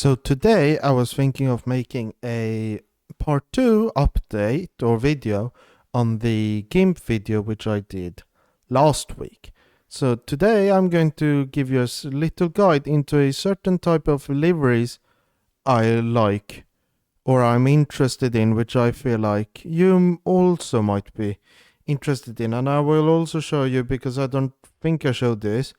So today I was thinking of making a part 2 update or video on the GIMP video which I did last week. So today I'm going to give you a little guide into a certain type of liveries I like or I'm interested in, which I feel like you also might be interested in. And I will also show you, because I don't think I showed this,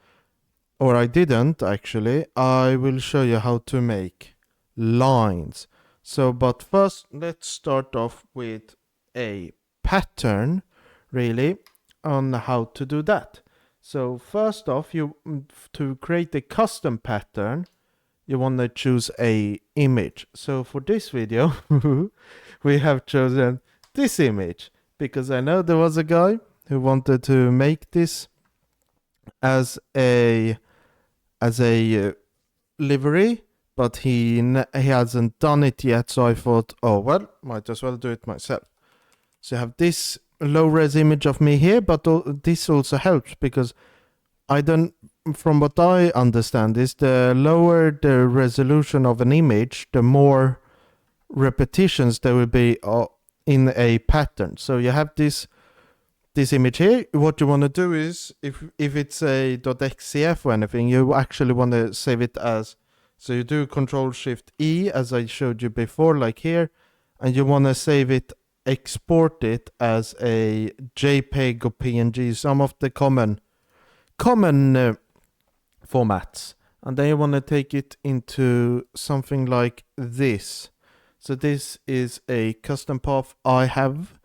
or I didn't actually, I will show you how to make lines. So, but first let's start off with a pattern, really, on how to do that. So first off, to create a custom pattern, you want to choose a image. So for this video, we have chosen this image, because I know there was a guy who wanted to make this as a livery, but he hasn't done it yet. So I thought, oh well, might as well do it myself. So you have this low res image of me here, but this also helps because from what I understand is the lower the resolution of an image, the more repetitions there will be in a pattern. So you have this image here. What you want to do is, if it's a .xcf or anything, you actually want to save it as, so you do Control-Shift-E as I showed you before, like here, and you want to save it, export it as a JPEG or PNG, some of the common formats, and then you want to take it into something like this. So this is a custom path I have,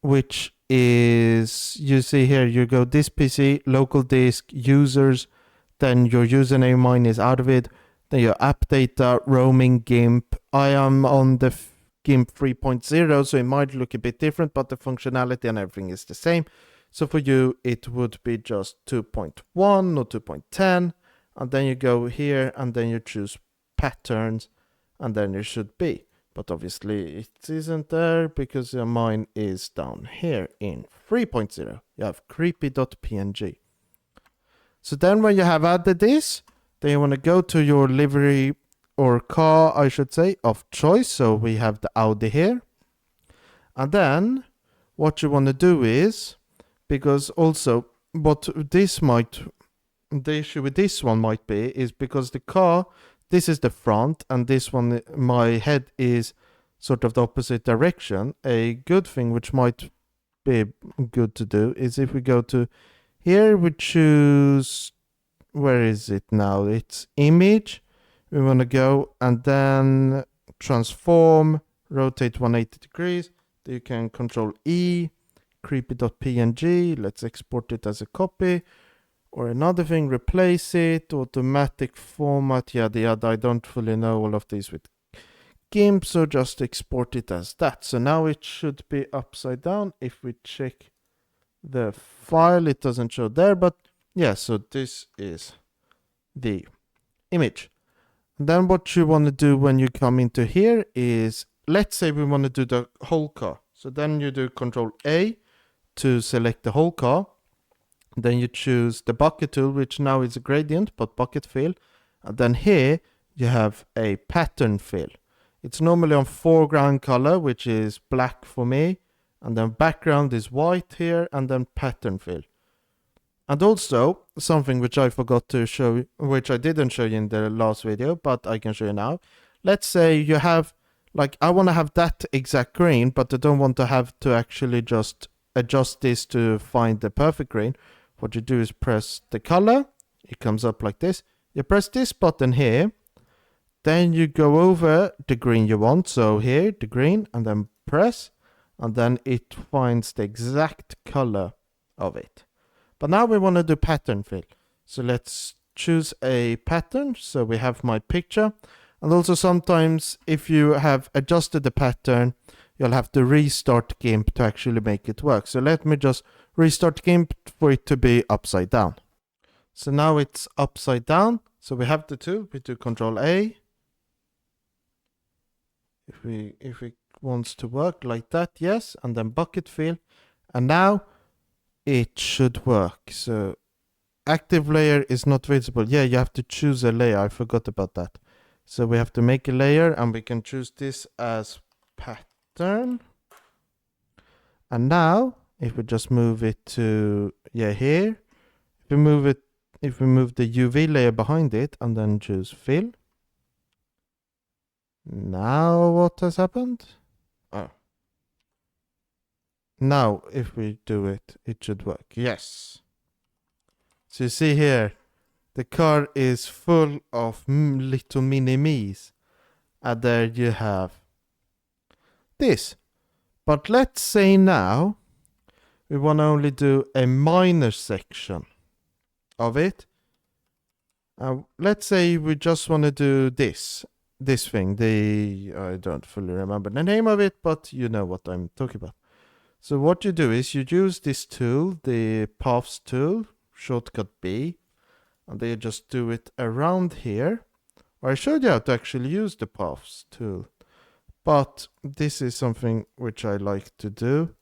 which is, you see here, you go this PC, local disk, users, then your username, mine is out of it, then your app data, roaming, GIMP. I am on the GIMP 3.0, so it might look a bit different, but the functionality and everything is the same. So for you, it would be just 2.1 or 2.10, and then you go here, and then you choose patterns, and then it should be. But obviously it isn't there because mine is down here in 3.0. You have creepy.png. So then when you have added this, then you want to go to your livery or car, I should say, of choice. So we have the Audi here. And then what you want to do is, because also what the issue with this one might be is because the car, this is the front, and this one, my head is sort of the opposite direction. A good thing which might be good to do is if we go to here, we choose, where is it now? It's image. We want to go and then transform, rotate 180 degrees. You can Control E, creepy.png. Let's export it as a copy. Or another thing, replace it, automatic format, yada yada. I don't fully know all of these with GIMP, so just export it as that. So now it should be upside down. If we check the file, it doesn't show there, but yeah, so this is the image. And then what you want to do when you come into here is, let's say we want to do the whole car. So then you do Control A to select the whole car. Then you choose the bucket tool, which now is a gradient, but bucket fill. And then here you have a pattern fill. It's normally on foreground color, which is black for me. And then background is white here, and then pattern fill. And also something which I forgot to show, which I didn't show you in the last video, but I can show you now. Let's say you have, like, I want to have that exact green, but I don't want to have to actually just adjust this to find the perfect green. What you do is press the color, it comes up like this. You press this button here, then you go over the green you want. So here, the green, and then press, and then it finds the exact color of it. But now we want to do pattern fill. So let's choose a pattern. So we have my picture. And also sometimes if you have adjusted the pattern, you'll have to restart GIMP to actually make it work. So let me just restart GIMP for it to be upside down. So now it's upside down. So we have the two. We do Control A. If it wants to work like that, yes. And then bucket fill. And now it should work. So active layer is not visible. Yeah, you have to choose a layer. I forgot about that. So we have to make a layer, and we can choose this as pattern. And now, if we just move it to, here, if we move the UV layer behind it and then choose fill. Now what has happened? Oh. Now, if we do it, it should work. Yes. So you see here, the car is full of little mini-me's. And there you have this. But let's say now, we want to only do a minor section of it. Let's say we just want to do this thing. I don't fully remember the name of it, but you know what I'm talking about. So what you do is you use this tool, the Paths tool, shortcut B, and then you just do it around here. I showed you how to actually use the Paths tool, but this is something which I like to do.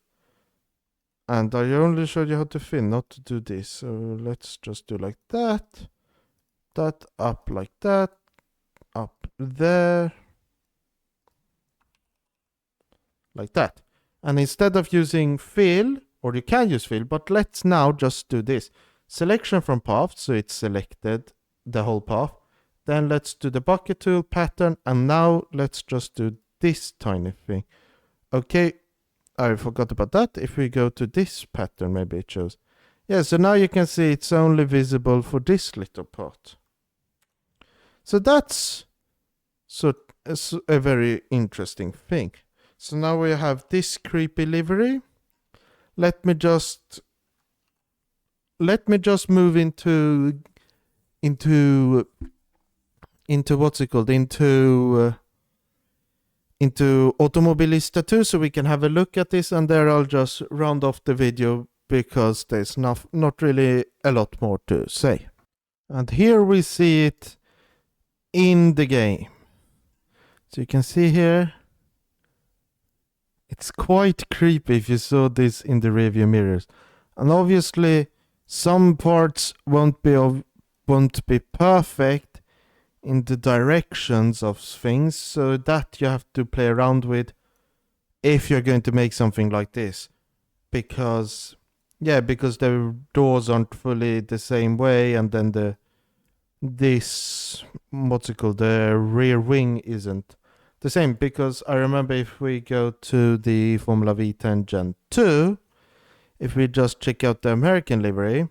And I only showed you how to fill, not to do this. So let's just do like that, that up like that, up there, like that. And instead of using fill, or you can use fill, but let's now just do this. Selection from path, so it's selected the whole path. Then let's do the bucket tool pattern, and now let's just do this tiny thing. Okay, I forgot about that. If we go to this pattern, maybe it shows. Yeah, so now you can see it's only visible for this little part. So that's a very interesting thing. So now we have this creepy livery. Let me just move into what's it called? Into Automobilista 2, so we can have a look at this, and there I'll just round off the video because there's not really a lot more to say. And here we see it in the game. So you can see here, it's quite creepy if you saw this in the rearview mirrors. And obviously some parts won't be perfect in the directions of things, so that you have to play around with if you're going to make something like this. Because the doors aren't fully the same way, and then the rear wing isn't the same. Because I remember, if we go to the Formula V10 Gen 2, if we just check out the American livery,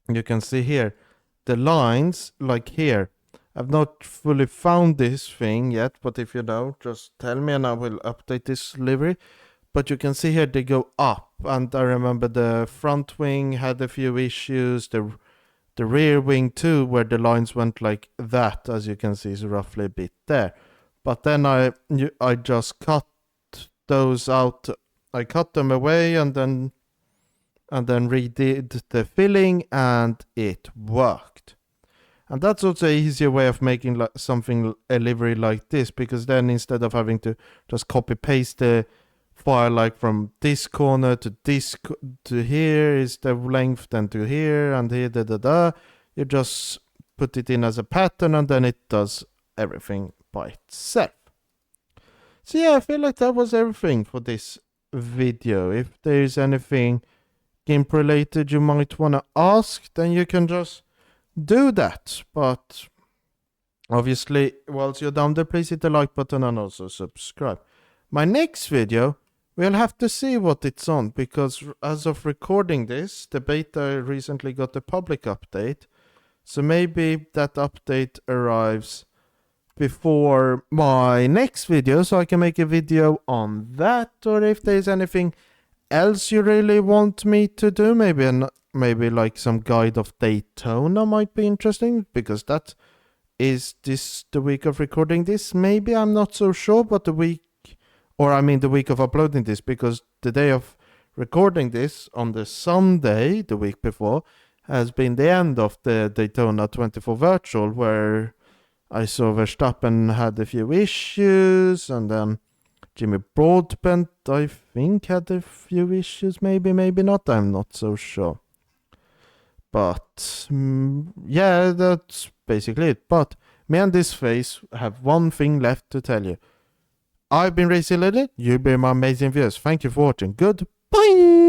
you can see here the lines, like here. I've not fully found this thing yet, but if you know, just tell me and I will update this livery. But you can see here they go up, and I remember the front wing had a few issues, the rear wing too, where the lines went like that, as you can see, is roughly a bit there. But then I just cut those out. I cut them away and then redid the filling, and it worked. And that's also an easier way of making a livery like this, because then instead of having to just copy paste the file, like from this corner to this to here is the length, then to here and here, you just put it in as a pattern, and then it does everything by itself. So yeah, I feel like that was everything for this video. If there is anything GIMP related you might want to ask, then you can just do that. But obviously, whilst you're down there, please hit the like button and also subscribe. My next video, we'll have to see what it's on, because as of recording this, the beta recently got a public update. So maybe that update arrives before my next video, so I can make a video on that. Or if there's anything else you really want me to do, maybe like some guide of Daytona might be interesting, because that is the week of recording this. Maybe, I'm not so sure, but the week of uploading this, because the day of recording this on the Sunday, the week before, has been the end of the Daytona 24 virtual, where I saw Verstappen had a few issues, and then Jimmy Broadbent, I think, had a few issues, maybe not, I'm not so sure. But yeah, that's basically it. But Me and this face have one thing left to tell you. I've been Racy Lily, you've been my amazing viewers. Thank you for watching. Goodbye!